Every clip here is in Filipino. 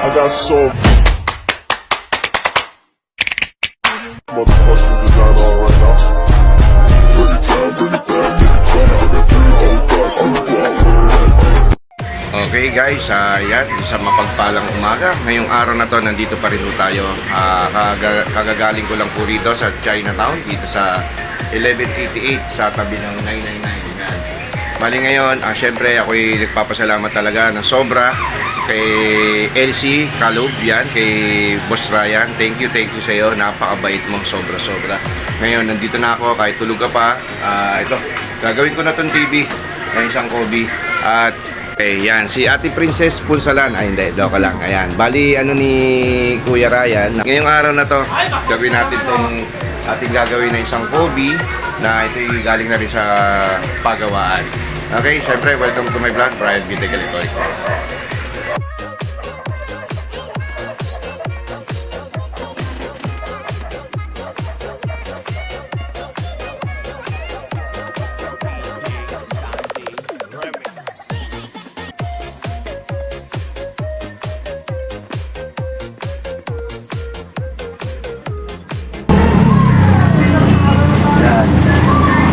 I got so motherfucking design on right now. Bring it down, bring it down, make it drop. I got 3 old guys on the block. Okay guys, yan, isang mapagpalang umaga. Ngayong araw na to, nandito pa rin po tayo. Kagagaling ko lang po rito sa Chinatown, dito sa 1188 sa tabi ng 999. Yan. Bali ngayon, syempre ako'y nagpapasalamat talaga ng sobra kay LC Kalub, yan, kay Boss Ryan. Thank you sa iyo. Napakabait mo, sobra. Ngayon, nandito na ako, kahit tulog ka pa. Ito, gagawin ko na tong TV ng isang Kobe. At yan, si Ate Princess Punsalan. Ay, hindi, doka lang. Ayan, bali, ano ni Kuya Ryan. Ngayong araw na to, gawin natin tong ating gagawin na isang Kobe na ito'y galing na rin sa pagawaan. Okay, syempre, welcome to my vlog, Brian Vitegalitoy.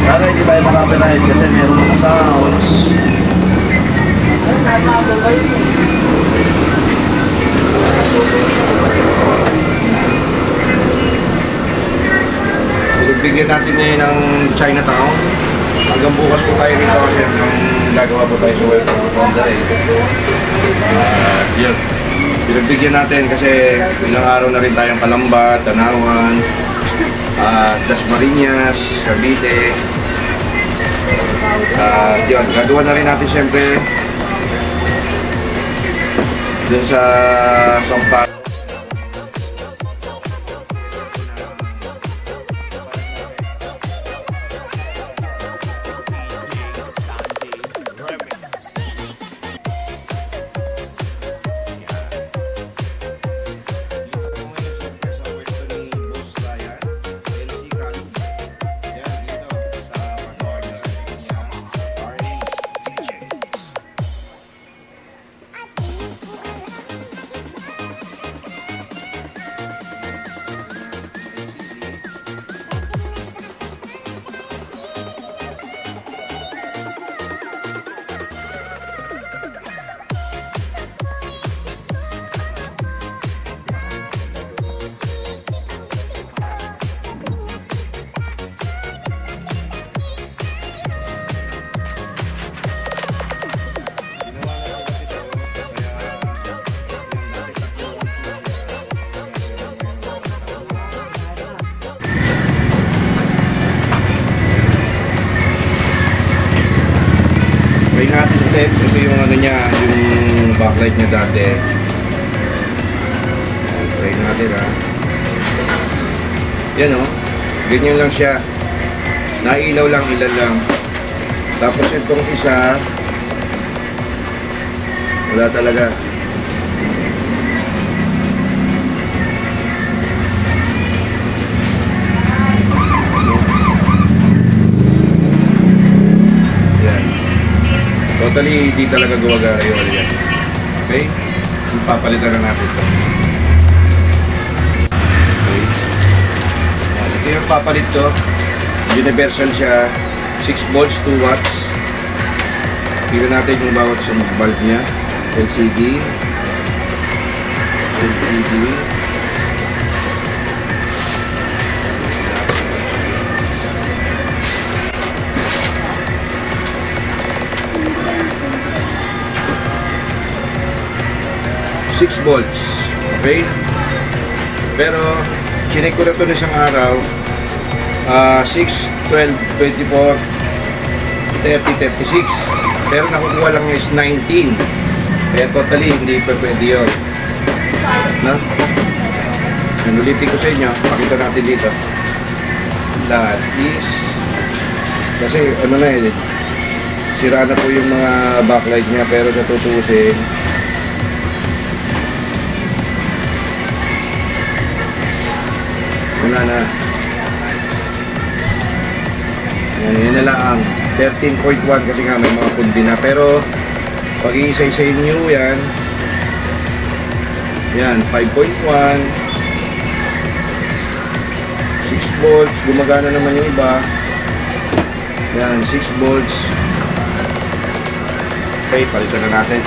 Para hindi tayo makapirize kasi meron mga sounds. Bigyan natin ngayon ng Chinatown. Hanggang bukas po tayo rito kasi ang gagawa po tayo sa Welcome to Monday. Yun. Pinagbigyan natin kasi ilang araw na rin tayong Kalamba, Tanawan, Dasmariñas, Cavite. Yun, gagawa na rin natin siyempre dun sa Songpa. Try natin ulit. Ito yung ano niya, yung backlight niya dati. Try natin Yan o. Ganyan lang siya. Nailaw lang, ilan lang. Tapos itong isa, wala talaga. Totally hindi talaga gumagana yung ano yan. Okay? Papalitan na natin ito. Okay. Ito yung papalit to. Universal siya. 6 volts, 2 watts. Tignan natin yung bawat sa bulb niya. LCD. 6 volts. Okay? Pero, chinek ko na ito na isang araw. 6, 12, 24, 30, 36. Pero nakukuha lang is 19. Kaya totally, hindi pa pwede yun. No? Ulitin ko sa inyo. Pakita natin dito. Lahat is, kasi ano na eh, sira na po yung mga backlight niya, pero natutusin wala na. Yan na lang ang 13.1 kasi nga may mga kundi na, pero pag iisa-isa new yan, Yan, 5.1. 6 volts. Gumagana naman yung iba. Yan, 6 volts. Okay, palitan na natin.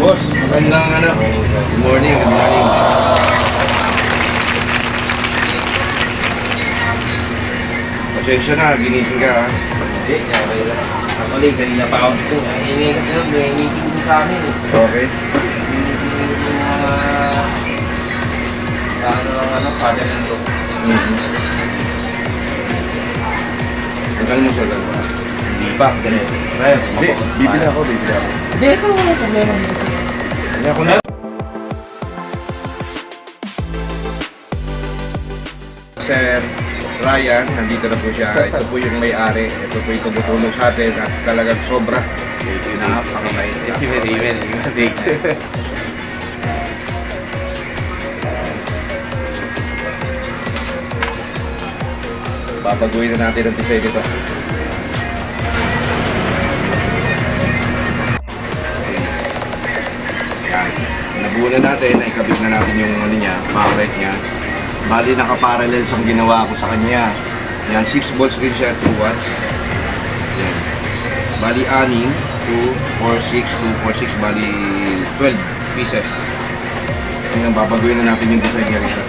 Boss, magandang good morning, good morning. Pasensya na, ginising ka ha. Hindi, okay lang. Actually, kanina pa ako dito. Hindi kasi nun, may meeting din sa amin. Okay. Father and dog. Hanggang mo sa lang ba? Hindi pa, ganito. Kaya, Bibili ako. Hindi, ito wala problema. Hindi ako na. Sir Ryan, nandito na po siya. Ito po yung may-ari. Ito po yung tumutulong sa atin at talagang sobra. Napakabait. Amen. Thank you. Babaguhin na natin ang design nito. Yan. Nabuo na natin, naikabit na natin yung ano niya, backlight niya. Bali naka-parallel ang ginawa ko sa kanya. Yan, 6 volts din siya, 2 watts. Yan. Bali 6, 2, 4, 6, 2, 4, 6, bali 12 pieces. Yan, babaguhin na natin yung design niya rito.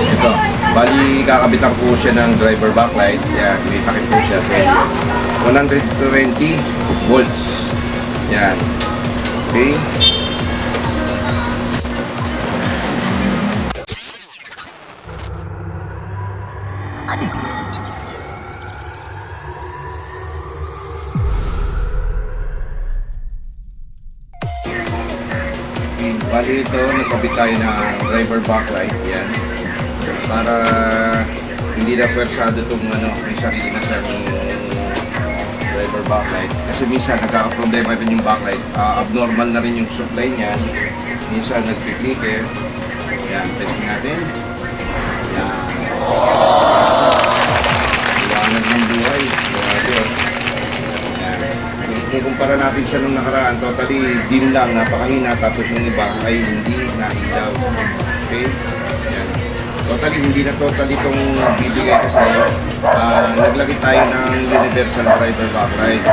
Ito, bali kakabitan po siya ng driver backlight. Yan, may takip po siya sa inyo. 120 volts. Yan. Okay. Bali ito, nagkabit tayo ng driver backlight. Yan. Para hindi na pwersado itong may sarili na sa driver backlight. Kasi minsan nagkakaproblema rin yung backlight. Abnormal na rin yung supply niyan. Minsan nagpipikir. Yan, testing natin. Yan. Iwanag ng buhay. Grabe. Yan. Kumpara natin siya nung nakaraan, totally dim lang, napakahina, tapos yung iba ay hindi nahilaw. Okay? Yan. Totally, hindi na totally itong bibigay ko sa iyo. Naglagay tayo ng universal driver backlight.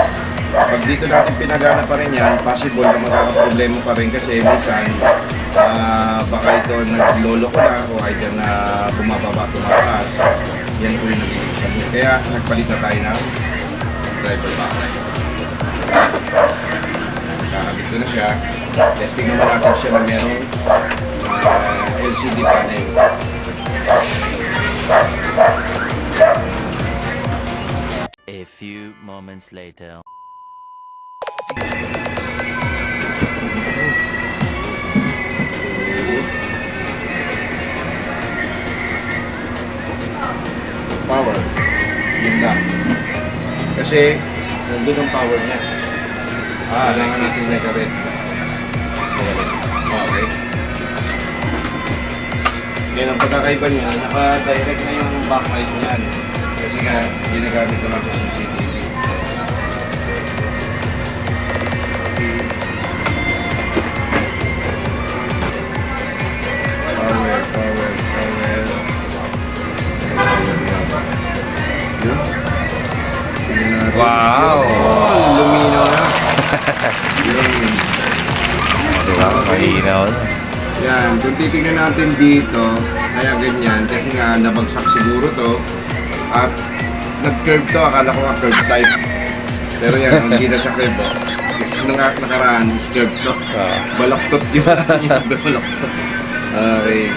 Pag dito natin pinagana pa rin yan, possible na magkakaproblema pa rin kasi minsan baka ito naglolo ko na o either na bumababa, tumataas. Yan po yung nagiging sabi. Kaya nagpalit na tayo ng driver backlight. Kakabit ko na siya. Testing naman natin siya na merong LCD panel. A few moments later. Power. Yun lang. Kasi nandun ang power niya. Kailangan natin na ikarit. Okay. Yan ang pagkakaiba niya. Naka-direct na yung backlight niyan. Kasi nga, ginagamit ko lang sa CCTV. Diba? Malinaw na. Yan, kung titignan natin dito, kaya ganyan, kasi nga nabagsak siguro to, at nag-curve to, akala ko nga curve type. Pero yan, hindi na siya curve. Kasi nung nakaraan, is curve to. Balaktot yun. Balaktot. Okay.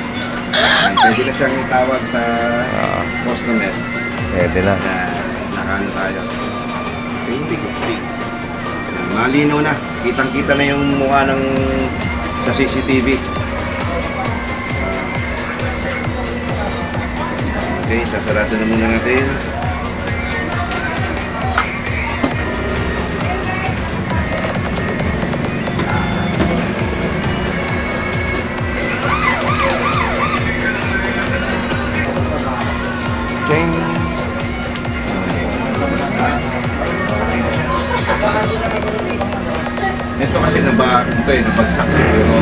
Yan, pwede na siyang itawag sa customer. Pwede na. Yan, nakaano tayo. Stick. Malinaw na. Kitang-kita na yung mukha ng sa CCTV. Okay, sasarado na muna natin. Ching! Ito kasi nabagsak siguro.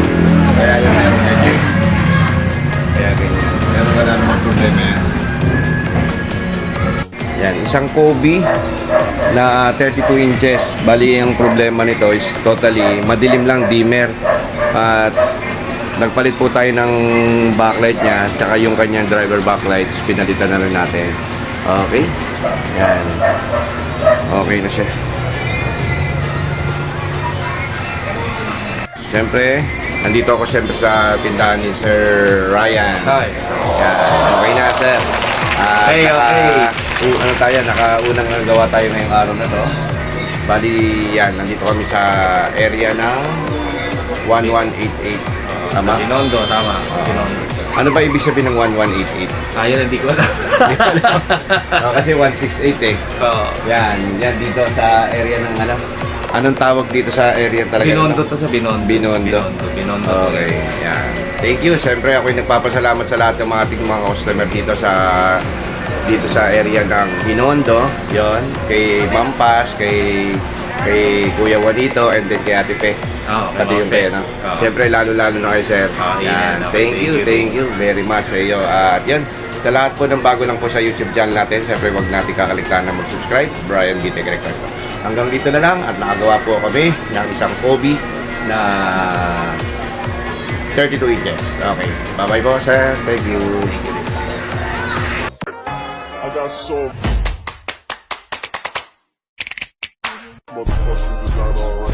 Kaya yun na yung medyo. Kaya ganyan. Pero wala namang problema yan. Yan, isang Kobe na 32 inches. Bali, yung problema nito is totally madilim lang, dimmer. At nagpalit po tayo ng backlight niya, tsaka yung kanyang driver backlights, pinalitan na rin natin. Okay? Yan. Okay na siya. Siyempre, nandito ako siyempre sa tindahan ni Sir Ryan. Hi. Yan. Okay na, sir. Okay, okay. Ano tayo, nakaunang gawa tayo ngayong araw na to. Bali, yan, nandito kami sa area ng 1188. Tama? Binondo, tama. Binondo. Ano ba ibig sabihin ng 1188? Ayun, hindi ko alam. Kasi 168 eh. Oo. Yan dito sa area ng ano. Anong tawag dito sa area talaga? Binondo to sa Binondo. Binondo. Binondo. Okay, yan. Thank you. Siyempre ako'y nagpapasalamat sa lahat ng mga ating mga customer dito sa area ng Binondo. Yon, kay Ma'am Paz, kay Kuya Juanito, and then kay Ate Pe. Pati yung Pe, no? Siyempre lalo-lalo na kay Sir. Yan. Thank you very much sa iyo. At yan, sa lahat po ng bago lang po sa YouTube channel natin, siyempre wag natin kakalimutan na mag-subscribe. Brian B. Tegrector. Hanggang dito na lang at nakagawa po kami ng isang Kobe na 32 inches. Okay. Bye-bye po, sir. Thank you. I got so motherfucking design already.